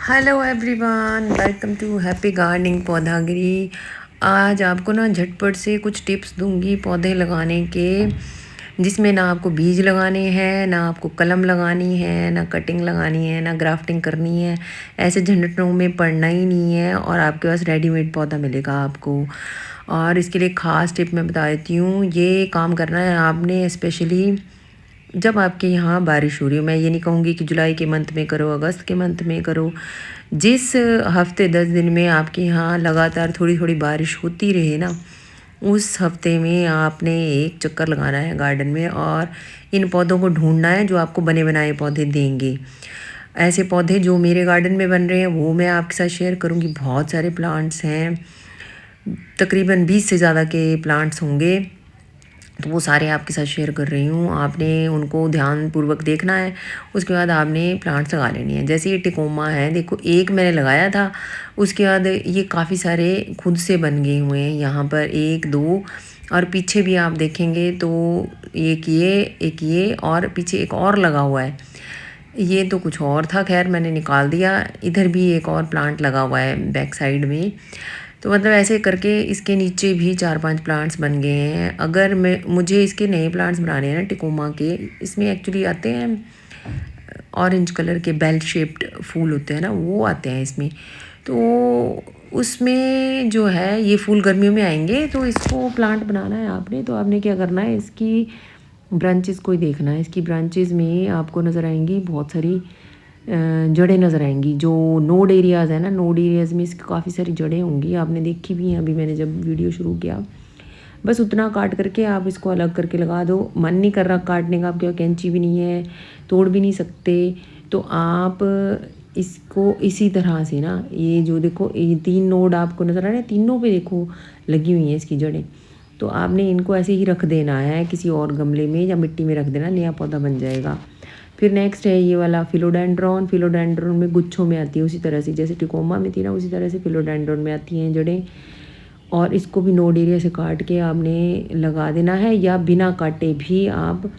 Hello everyone, welcome to happy gardening पौधागिरी। आज आपको ना झटपट से कुछ टिप्स दूंगी पौधे लगाने के, जिसमें ना आपको बीज लगाने हैं, ना आपको कलम लगानी है, ना कटिंग लगानी है, ना ग्राफ्टिंग करनी है। ऐसे झंझटों में पड़ना ही नहीं है और आपके पास रेडीमेड पौधा मिलेगा आपको। और इसके लिए ख़ास टिप मैं बता देती हूँ, ये काम करना है आपने स्पेशली जब आपके यहाँ बारिश हो रही हो। मैं ये नहीं कहूँगी कि जुलाई के मंथ में करो, अगस्त के मंथ में करो। जिस हफ्ते 10 दिन में आपके यहाँ लगातार थोड़ी थोड़ी बारिश होती रहे ना, उस हफ्ते में आपने एक चक्कर लगाना है गार्डन में और इन पौधों को ढूंढना है जो आपको बने बनाए पौधे देंगे। ऐसे पौधे जो मेरे गार्डन में बन रहे हैं वो मैं आपके साथ शेयर करूँगी। बहुत सारे प्लांट्स हैं, तकरीबन 20 से ज़्यादा के प्लांट्स होंगे, तो वो सारे आपके साथ शेयर कर रही हूँ। आपने उनको ध्यानपूर्वक देखना है, उसके बाद आपने प्लांट्स लगा लेनी है। जैसे ये टिकोमा है, देखो एक मैंने लगाया था, उसके बाद ये काफ़ी सारे खुद से बन गए हुए हैं। यहाँ पर एक दो और पीछे भी आप देखेंगे तो एक ये और पीछे एक और लगा हुआ है। ये तो कुछ और था, खैर मैंने निकाल दिया। इधर भी एक और प्लांट लगा हुआ है बैक साइड में। तो मतलब ऐसे करके इसके नीचे भी 4-5 प्लांट्स बन गए हैं। अगर मुझे इसके नए प्लांट्स बनाने हैं ना टिकोमा के, इसमें एक्चुअली आते हैं ऑरेंज कलर के बेल शेप्ड फूल होते हैं ना, वो आते हैं इसमें। तो उसमें जो है ये फूल गर्मियों में आएंगे, तो इसको प्लांट बनाना है आपने। तो आपने क्या करना है, इसकी ब्रांचेस को ही देखना है। इसकी ब्रांचेस में आपको नज़र आएंगी बहुत सारी जड़ें नज़र आएंगी। जो नोड एरियाज़ है ना, नोड एरियाज़ में इसकी काफ़ी सारी जड़ें होंगी, आपने देखी भी हैं अभी मैंने जब वीडियो शुरू किया। बस उतना काट करके आप इसको अलग करके लगा दो। मन नहीं कर रहा काटने का, आपके पास कैंची भी नहीं है, तोड़ भी नहीं सकते, तो आप इसको इसी तरह से ना, ये जो देखो ये 3 नोड आपको नज़र आ रहे हैं, तीनों पे देखो लगी हुई हैं इसकी जड़ें। तो आपने इनको ऐसे ही रख देना है किसी और गमले में या मिट्टी में रख देना, नया पौधा बन जाएगा। फिर नेक्स्ट है ये वाला फिलोडेंड्रॉन। फिलोडेंड्रॉन में गुच्छों में आती है, उसी तरह से जैसे टिकोमा में थी ना, उसी तरह से फिलोडेंड्रॉन में आती हैं जड़ें। और इसको भी नोड एरिया से काट के आपने लगा देना है, या बिना काटे भी आप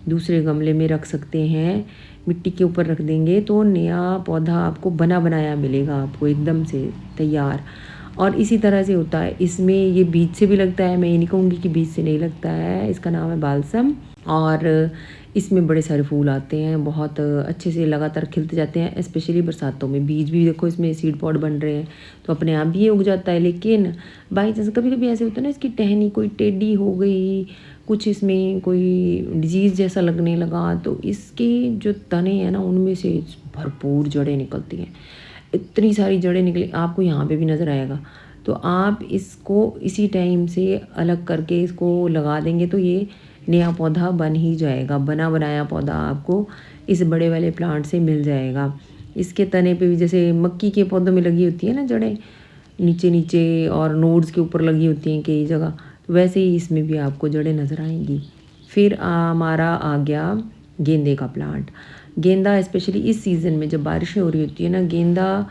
दूसरे गमले में रख सकते हैं। मिट्टी के ऊपर रख देंगे तो नया पौधा आपको बना बनाया मिलेगा, आपको एकदम से तैयार। और इसी तरह से होता है इसमें, ये बीज से भी लगता है, मैं ये नहीं कहूँगी कि बीज से नहीं लगता है। इसका नाम है बालसम और इसमें बड़े सारे फूल आते हैं, बहुत अच्छे से लगातार खिलते जाते हैं, स्पेशली बरसातों में। बीज भी देखो इसमें सीड पॉड बन रहे हैं, तो अपने आप भी ये उग जाता है। लेकिन बाई चांस कभी कभी ऐसे होता है ना, इसकी टहनी कोई टेढ़ी हो गई, कुछ इसमें कोई डिजीज़ जैसा लगने लगा, तो इसके जो तने हैं ना, उनमें से भरपूर जड़ें निकलती हैं। इतनी सारी जड़ें निकली, आपको यहाँ पे भी नज़र आएगा। तो आप इसको इसी टाइम से अलग करके इसको लगा देंगे तो ये नया पौधा बन ही जाएगा। बना बनाया पौधा आपको इस बड़े वाले प्लांट से मिल जाएगा। इसके तने पे भी जैसे मक्की के पौधों में लगी होती है ना जड़ें, नीचे नीचे और नोड्स के ऊपर लगी होती हैं कई जगह, तो वैसे ही इसमें भी आपको जड़ें नज़र आएंगी। फिर हमारा आ गया गेंदे का प्लांट। गेंदा स्पेशली इस सीज़न में जब बारिशें हो रही होती है ना, गेंदा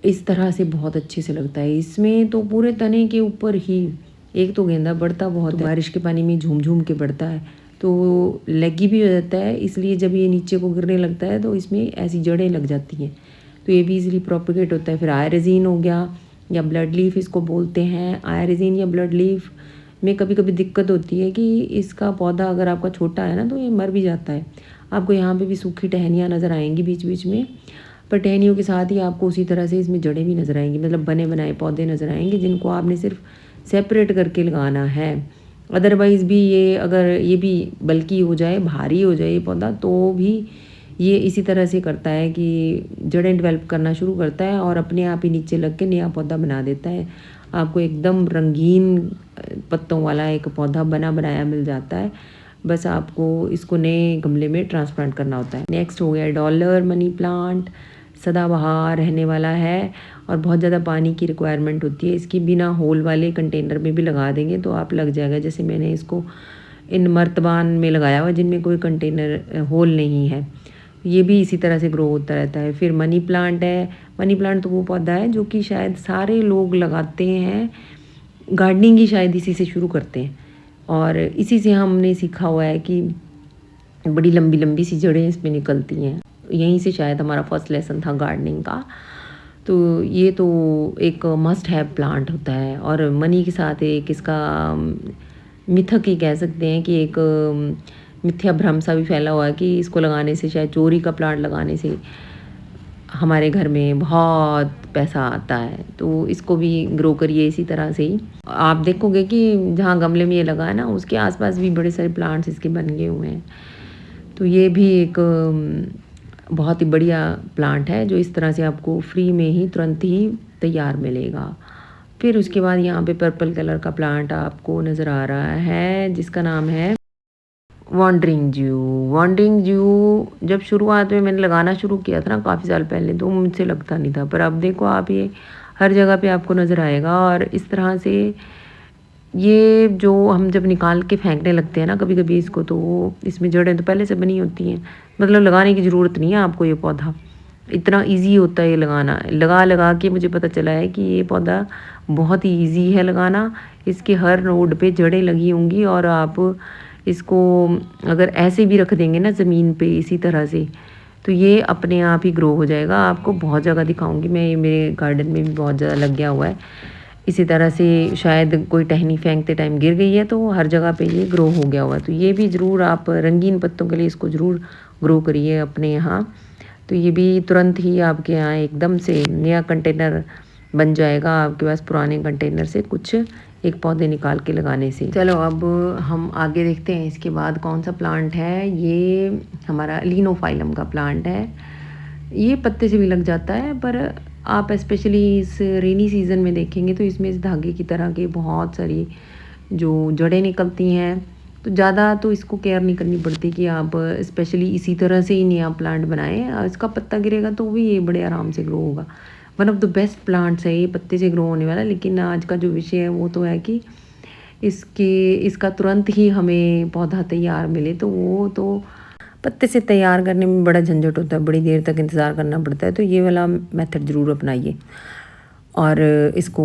इस तरह से बहुत अच्छे से लगता है। इसमें तो पूरे तने के ऊपर ही, एक तो गेंदा बढ़ता बहुत है, बारिश के पानी में झूम झूम के बढ़ता है, तो लगी भी हो जाता है। इसलिए जब ये नीचे को गिरने लगता है तो इसमें ऐसी जड़ें लग जाती हैं, तो ये भी इजीली प्रोपिगेट होता है। फिर आयरजीन हो गया, या ब्लड लीफ इसको बोलते हैं। आयरजीन या ब्लड लीफ में कभी कभी दिक्कत होती है कि इसका पौधा अगर आपका छोटा है ना, तो ये मर भी जाता है। आपको यहाँ पे भी सूखी टहनियाँ नज़र आएंगी बीच बीच में, पर टहनियों के साथ ही आपको उसी तरह से इसमें जड़ें भी नज़र आएंगी, मतलब बने बनाए पौधे नज़र आएंगे, जिनको आपने सिर्फ सेपरेट करके लगाना है। अदरवाइज़ भी ये, अगर ये भी बल्कि हो जाए, भारी हो जाए ये पौधा, तो भी ये इसी तरह से करता है कि जड़ें डेवलप करना शुरू करता है और अपने आप ही नीचे लग के नया पौधा बना देता है। आपको एकदम रंगीन पत्तों वाला एक पौधा बना बनाया मिल जाता है। बस आपको इसको नए गमले में ट्रांसप्लांट करना होता है। नेक्स्ट हो गया डॉलर मनी प्लांट। सदाबहार रहने वाला है और बहुत ज़्यादा पानी की रिक्वायरमेंट होती है इसकी। बिना होल वाले कंटेनर में भी लगा देंगे तो आप लग जाएगा। जैसे मैंने इसको इन मर्तबान में लगाया हुआ जिनमें कोई कंटेनर होल नहीं है। ये भी इसी तरह से ग्रो होता रहता है। फिर मनी प्लांट है। मनी प्लांट तो वो पौधा है जो कि शायद सारे लोग लगाते हैं, गार्डनिंग ही शायद इसी से शुरू करते हैं, और इसी से हमने सीखा हुआ है कि बड़ी लंबी लंबी सी जड़ें इसमें निकलती हैं। यहीं से शायद हमारा फर्स्ट लेसन था गार्डनिंग का। तो ये तो एक मस्ट हैव प्लांट होता है। और मनी के साथ एक इसका मिथक ही कह सकते हैं कि एक मिथ्या भ्रम सा भी फैला हुआ है कि इसको लगाने से, शायद चोरी का प्लांट लगाने से हमारे घर में बहुत पैसा आता है। तो इसको भी ग्रो करिए इसी तरह से ही। आप देखोगे कि जहाँ गमले में ये लगा है ना, उसके आसपास भी बड़े सारे प्लांट्स इसके बन गए हुए हैं। तो ये भी एक बहुत ही बढ़िया प्लांट है जो इस तरह से आपको फ्री में ही तुरंत ही तैयार मिलेगा। फिर उसके बाद यहाँ पे पर्पल कलर का प्लांट आपको नज़र आ रहा है जिसका नाम है वॉन्डरिंग ज्यू। वॉन्डरिंग ज्यू जब शुरुआत में मैंने लगाना शुरू किया था ना काफ़ी साल पहले, तो मुझसे लगता नहीं था, पर अब देखो आप ये हर जगह पे आपको नज़र आएगा। और इस तरह से ये जो हम जब निकाल के फेंकने लगते हैं ना कभी कभी इसको, तो इसमें जड़ें तो पहले से बनी होती हैं, मतलब लगाने की ज़रूरत नहीं है आपको। ये पौधा इतना इजी होता है ये लगाना, लगा लगा के मुझे पता चला है कि ये पौधा बहुत ही इजी है लगाना। इसके हर नोड पे जड़ें लगी होंगी और आप इसको अगर ऐसे भी रख देंगे ना ज़मीन पे इसी तरह से, तो ये अपने आप ही ग्रो हो जाएगा। आपको बहुत जगह दिखाऊंगी मैं, ये मेरे गार्डन में भी बहुत ज़्यादा लग गया हुआ है। इसी तरह से शायद कोई टहनी फेंकते टाइम गिर गई है तो हर जगह पे ये ग्रो हो गया हुआ है। तो ये भी ज़रूर आप रंगीन पत्तों के लिए इसको ज़रूर ग्रो करिए अपने यहाँ। तो ये भी तुरंत ही आपके यहाँ एकदम से नया कंटेनर बन जाएगा आपके पास पुराने कंटेनर से कुछ एक पौधे निकाल के लगाने से। चलो अब हम आगे देखते हैं इसके बाद कौन सा प्लांट है। ये हमारा लिनोफाइलम का प्लांट है। ये पत्ते से भी लग जाता है, पर आप स्पेशली इस रेनी सीज़न में देखेंगे तो इसमें इस धागे की तरह के बहुत सारी जो जड़ें निकलती हैं। तो ज़्यादा तो इसको केयर नहीं करनी पड़ती कि आप स्पेशली इसी तरह से ही नया प्लांट बनाएं। इसका पत्ता गिरेगा तो भी ये बड़े आराम से ग्रो होगा। One of the best plants है ये पत्ते से ग्रो होने वाला। लेकिन आज का जो विषय है वो तो है कि इसका तुरंत ही हमें पौधा तैयार मिले, तो वो तो पत्ते से तैयार करने में बड़ा झंझट होता है, बड़ी देर तक इंतज़ार करना पड़ता है। तो ये वाला मेथड ज़रूर अपनाइए और इसको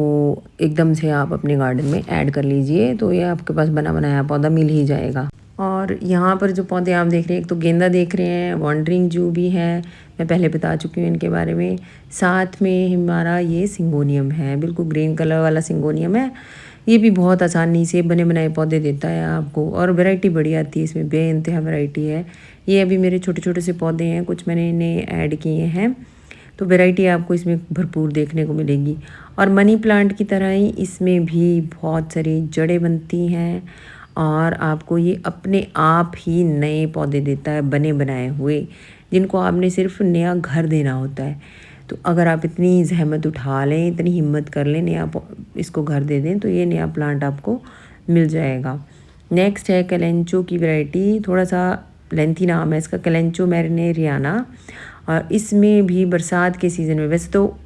एकदम से आप अपने गार्डन में ऐड कर लीजिए, तो ये आपके पास बना बनाया पौधा मिल ही जाएगा। और यहाँ पर जो पौधे आप देख रहे हैं, एक तो गेंदा देख रहे हैं, वॉन्डरिंग जू भी है, मैं पहले बता चुकी हूँ इनके बारे में। साथ में हमारा ये सिंगोनियम है, बिल्कुल ग्रीन कलर वाला सिंगोनियम है। ये भी बहुत आसानी से बने बनाए पौधे देता है आपको और वैरायटी बड़ी आती है इसमें, बेइंतहा वैरायटी है। ये अभी मेरे छोटे छोटे से पौधे हैं, कुछ मैंने इन्हें ऐड किए हैं, तो वैरायटी आपको इसमें भरपूर देखने को मिलेगी। और मनी प्लांट की तरह ही इसमें भी बहुत सारी जड़ें बनती हैं और आपको ये अपने आप ही नए पौधे देता है बने बनाए हुए, जिनको आपने सिर्फ नया घर देना होता है। तो अगर आप इतनी जहमत उठा लें, इतनी हिम्मत कर लें, नया इसको घर दे दें, तो ये नया प्लांट आपको मिल जाएगा। नेक्स्ट है कैलेंचो की वैरायटी, थोड़ा सा लेंथी नाम है इसका, कैलेंचो मैरिनेरियाना। और इसमें भी बरसात के सीज़न में, वैसे तो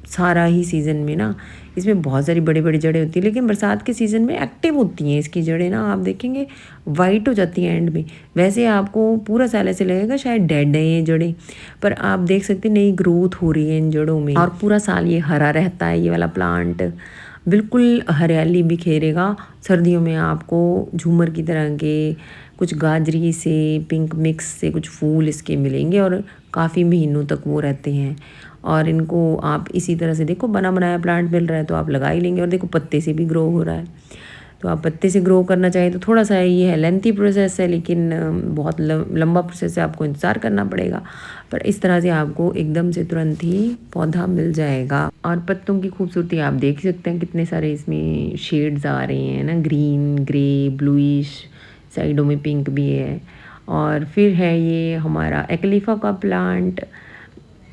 सारा ही सीज़न में ना इसमें बहुत सारी बड़ी बड़ी जड़ें होती हैं, लेकिन बरसात के सीज़न में एक्टिव होती हैं इसकी जड़ें ना, आप देखेंगे वाइट हो जाती हैं एंड में। वैसे आपको पूरा साल ऐसे लगेगा शायद डेड है ये जड़ें, पर आप देख सकते हैं नई ग्रोथ हो रही है इन जड़ों में और पूरा साल ये हरा रहता है। ये वाला प्लांट बिल्कुल हरियाली बिखेरेगा। सर्दियों में आपको झूमर की तरह के कुछ गाजरी से पिंक मिक्स से कुछ फूल इसके मिलेंगे और काफ़ी महीनों तक वो रहते हैं। और इनको आप इसी तरह से देखो, बना बनाया प्लांट मिल रहा है तो आप लगा ही लेंगे। और देखो पत्ते से भी ग्रो हो रहा है, तो आप पत्ते से ग्रो करना चाहिए तो थोड़ा सा ये है लेंथी प्रोसेस है, लेकिन बहुत लंबा प्रोसेस है, आपको इंतज़ार करना पड़ेगा। पर इस तरह से आपको एकदम से तुरंत ही पौधा मिल जाएगा। और पत्तों की खूबसूरती आप देख सकते हैं, कितने सारे इसमें शेड्स आ रहे हैं ना, ग्रीन, ग्रे, ब्लूइश, साइडों में पिंक भी है। और फिर है ये हमारा एक्लीफा का प्लांट।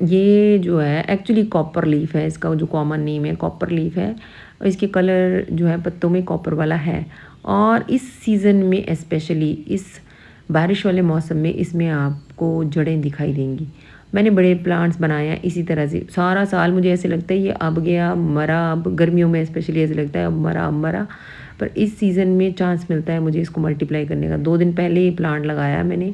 ये जो है एक्चुअली कॉपर लीफ है, इसका जो कॉमन नेम है कॉपर लीफ है। और इसके कलर जो है पत्तों में कॉपर वाला है। और इस सीज़न में स्पेशली इस बारिश वाले मौसम में इसमें आपको जड़ें दिखाई देंगी। मैंने बड़े प्लांट्स बनाए हैं इसी तरह से, सारा साल मुझे ऐसे लगता है ये अब गया मरा, अब गर्मियों में स्पेशली ऐसे लगता है अब मरा अब मरा, पर इस सीज़न में चांस मिलता है मुझे इसको मल्टीप्लाई करने का। 2 दिन पहले ही प्लांट लगाया मैंने,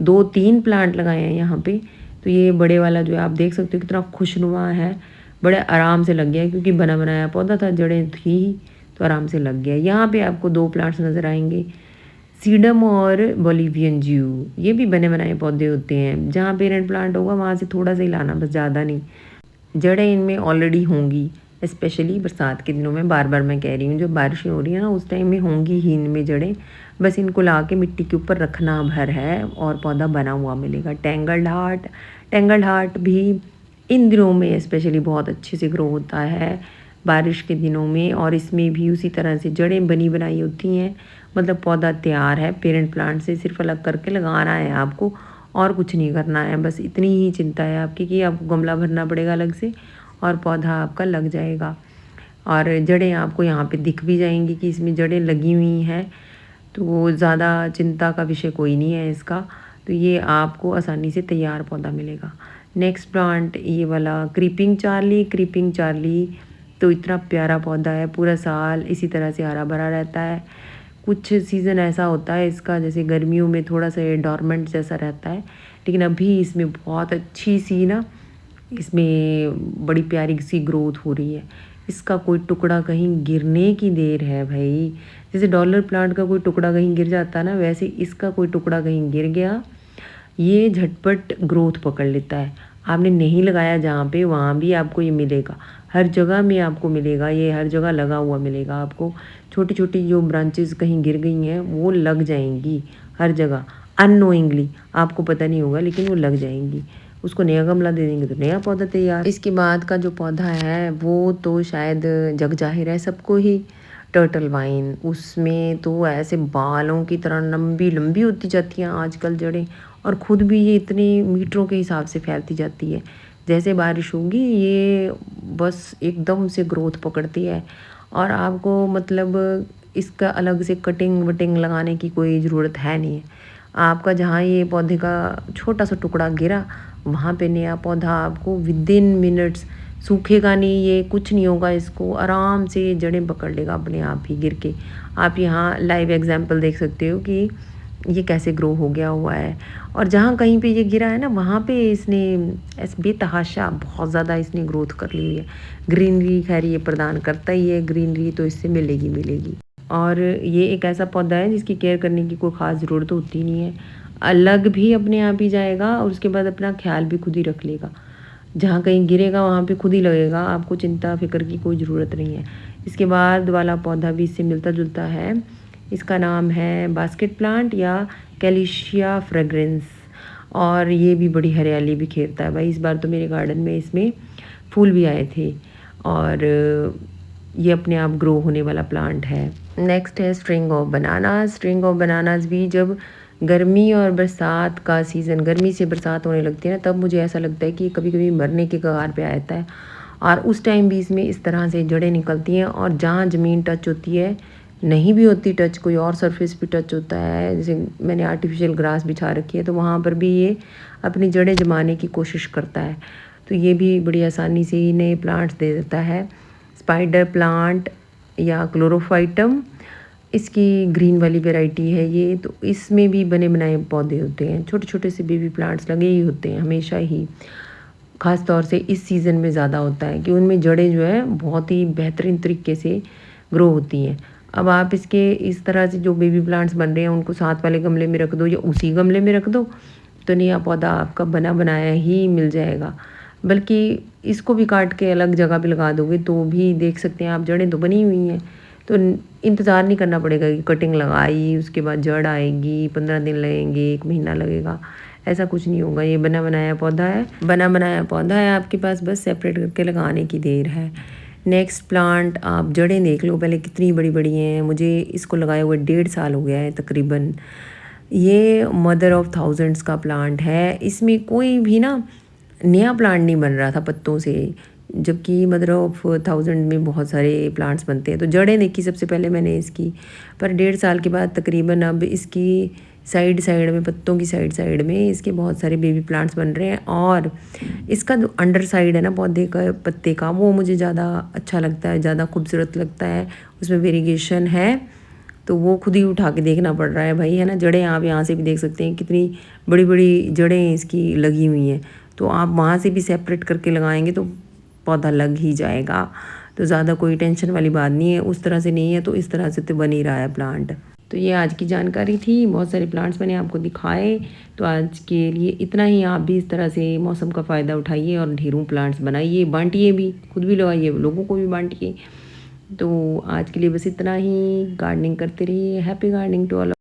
2-3 प्लांट लगाए हैं यहाँ पे। तो ये बड़े वाला जो है आप देख सकते हो कितना खुशनुमा है, बड़े आराम से लग गया है, क्योंकि बना बनाया पौधा था, जड़ें थी तो आराम से लग गया। यहाँ पे आपको 2 प्लांट्स नज़र आएंगे, सीडम और बोलिवियन ज्यू। ये भी बने बनाए पौधे होते हैं, जहाँ पेरेंट प्लांट होगा वहाँ से थोड़ा सा ही लाना, बस ज़्यादा नहीं। जड़ें इनमें ऑलरेडी होंगी, स्पेशली बरसात के दिनों में। बार बार मैं कह रही हूँ, जब बारिशें हो रही हैं ना उस टाइम में होंगी ही इनमें जड़ें। बस इनको ला के मिट्टी के ऊपर रखना भर है और पौधा बना हुआ मिलेगा। टेंगल्ड हार्ट भी इन दिनों में स्पेशली बहुत अच्छे से ग्रो होता है, बारिश के दिनों में। और इसमें भी उसी तरह से जड़ें बनी बनाई होती हैं, मतलब पौधा तैयार है पेरेंट प्लांट से, सिर्फ अलग करके लगाना है आपको और कुछ नहीं करना है। बस इतनी ही चिंता है आपकी कि आपको गमला भरना पड़ेगा अलग से और पौधा आपका लग जाएगा। और जड़ें आपको यहाँ पे दिख भी जाएंगी कि इसमें जड़ें लगी हुई हैं, तो ज़्यादा चिंता का विषय कोई नहीं है इसका। तो ये आपको आसानी से तैयार पौधा मिलेगा। नेक्स्ट प्लांट ये वाला क्रीपिंग चार्ली तो इतना प्यारा पौधा है, पूरा साल इसी तरह से हरा भरा रहता है। कुछ सीज़न ऐसा होता है इसका, जैसे गर्मियों में थोड़ा सा ये डॉर्मेंट जैसा रहता है, लेकिन अभी इसमें बहुत अच्छी सी ना, इसमें बड़ी प्यारी सी ग्रोथ हो रही है। इसका कोई टुकड़ा कहीं गिरने की देर है भाई। जैसे डॉलर प्लांट का कोई टुकड़ा कहीं गिर जाता है ना, वैसे इसका कोई टुकड़ा कहीं गिर गया, ये झटपट ग्रोथ पकड़ लेता है। आपने नहीं लगाया जहाँ पे, वहाँ भी आपको ये मिलेगा, हर जगह में आपको मिलेगा, ये हर जगह लगा हुआ मिलेगा आपको। छोटी छोटी जो ब्रांचेस कहीं गिर गई हैं वो लग जाएंगी हर जगह, अननोइंगली, आपको पता नहीं होगा लेकिन वो लग जाएंगी। उसको नया गमला दे देंगे तो नया पौधा तैयार। इसके बाद का जो पौधा है वो तो शायद जग जाहिर है सबको ही, टर्टल वाइन। उसमें तो ऐसे बालों की तरह लंबी लंबी होती जाती हैं आजकल जड़ें, और ख़ुद भी ये इतनी मीटरों के हिसाब से फैलती जाती है। जैसे बारिश होगी ये बस एकदम से ग्रोथ पकड़ती है, और आपको मतलब इसका अलग से कटिंग वटिंग लगाने की कोई ज़रूरत है नहीं है। आपका जहाँ ये पौधे का छोटा सा टुकड़ा गिरा, वहाँ पे नया पौधा आपको विदिन मिनट्स, सूखेगा नहीं ये, कुछ नहीं होगा, इसको आराम से जड़ें पकड़ लेगा अपने आप ही गिर के। आप यहाँ लाइव एग्जांपल देख सकते हो कि ये कैसे ग्रो हो गया हुआ है। और जहाँ कहीं पे ये गिरा है ना, वहाँ पे इसने ऐसे बेतहाशा बहुत ज़्यादा इसने ग्रोथ कर ली हुई है। ग्रीनरी खैर ये प्रदान करता ही है, ग्रीनरी तो इससे मिलेगी मिलेगी। और ये एक ऐसा पौधा है जिसकी केयर करने की कोई ख़ास ज़रूरत होती नहीं है, अलग भी अपने आप ही जाएगा और उसके बाद अपना ख्याल भी खुद ही रख लेगा। जहाँ कहीं गिरेगा वहाँ पे खुद ही लगेगा, आपको चिंता फिक्र की कोई ज़रूरत नहीं है। इसके बाद वाला पौधा भी इससे मिलता जुलता है, इसका नाम है बास्केट प्लांट या कैलिशिया फ्रेग्रेंस, और ये भी बड़ी हरियाली बिखेरता है भाई। इस बार तो मेरे गार्डन में इसमें फूल भी आए थे, और ये अपने आप ग्रो होने वाला प्लांट है। नेक्स्ट है स्ट्रिंग ऑफ बनानास भी जब गर्मी और बरसात का सीज़न, गर्मी से बरसात होने लगती है ना, तब मुझे ऐसा लगता है कि कभी कभी मरने के कगार पे आता है। और उस टाइम भी इसमें इस तरह से जड़ें निकलती हैं, और जहाँ ज़मीन टच होती है, नहीं भी होती टच, कोई और सरफेस भी टच होता है, जैसे मैंने आर्टिफिशियल ग्रास बिछा रखी है, तो वहाँ पर भी ये अपनी जड़ें जमाने की कोशिश करता है। तो ये भी बड़ी आसानी से ही नए प्लांट्स दे देता है। स्पाइडर प्लांट या क्लोरोफाइटम, इसकी ग्रीन वाली वैरायटी है ये, तो इसमें भी बने बनाए पौधे होते हैं, छोटे छोटे से बेबी प्लांट्स लगे ही होते हैं हमेशा ही। ख़ास तौर से इस सीज़न में ज़्यादा होता है कि उनमें जड़ें जो है बहुत ही बेहतरीन तरीके से ग्रो होती हैं। अब आप इसके इस तरह से जो बेबी प्लांट्स बन रहे हैं उनको साथ वाले गमले में रख दो या उसी गमले में रख दो, तो नया पौधा आपका बना बनाया ही मिल जाएगा। बल्कि इसको भी काट के अलग जगह पे लगा दोगे तो भी देख सकते हैं आप, जड़ें तो बनी हुई हैं, तो इंतज़ार नहीं करना पड़ेगा कि कटिंग लगाई उसके बाद जड़ आएगी, 15 दिन लगेंगे, 1 महीना लगेगा, ऐसा कुछ नहीं होगा। ये बना बनाया पौधा है आपके पास, बस सेपरेट करके लगाने की देर है। नेक्स्ट प्लांट, आप जड़ें देख लो पहले कितनी बड़ी बड़ी हैं। मुझे इसको लगाए हुए 1.5 साल हो गया है तकरीबन। ये मदर ऑफ थाउजेंड्स का प्लांट है, इसमें कोई भी ना नया प्लांट नहीं बन रहा था पत्तों से, जबकि मदर ऑफ थाउजेंड में बहुत सारे प्लांट्स बनते हैं। तो जड़ें देखी सबसे पहले मैंने इसकी, पर 1.5 साल के बाद तकरीबन अब इसकी साइड में, पत्तों की साइड में इसके बहुत सारे बेबी प्लांट्स बन रहे हैं। और इसका जो अंडर साइड है ना पौधे का, पत्ते का, वो मुझे ज़्यादा अच्छा लगता है, ज़्यादा खूबसूरत लगता है, उसमें वेरिएशन है, तो वो खुद ही उठा के देखना पड़ रहा है भाई, है ना। जड़ें आप यहाँ से भी देख सकते हैं कितनी बड़ी बड़ी जड़ें इसकी लगी हुई हैं, तो आप वहाँ से भी सेपरेट करके लगाएंगे तो पौधा लग ही जाएगा। तो ज़्यादा कोई टेंशन वाली बात नहीं है, उस तरह से नहीं है तो इस तरह से तो बन ही रहा है प्लांट। तो ये आज की जानकारी थी। बहुत सारे प्लांट्स मैंने आपको दिखाए। तो आज के लिए इतना ही। आप भी इस तरह से मौसम का फ़ायदा उठाइए और ढेरों प्लांट्स बनाइए, बांटिए भी, खुद भी लगाइए, लोगों को भी बांटिए। तो आज के लिए बस इतना ही। गार्डनिंग करते रहिए। Happy gardening to all.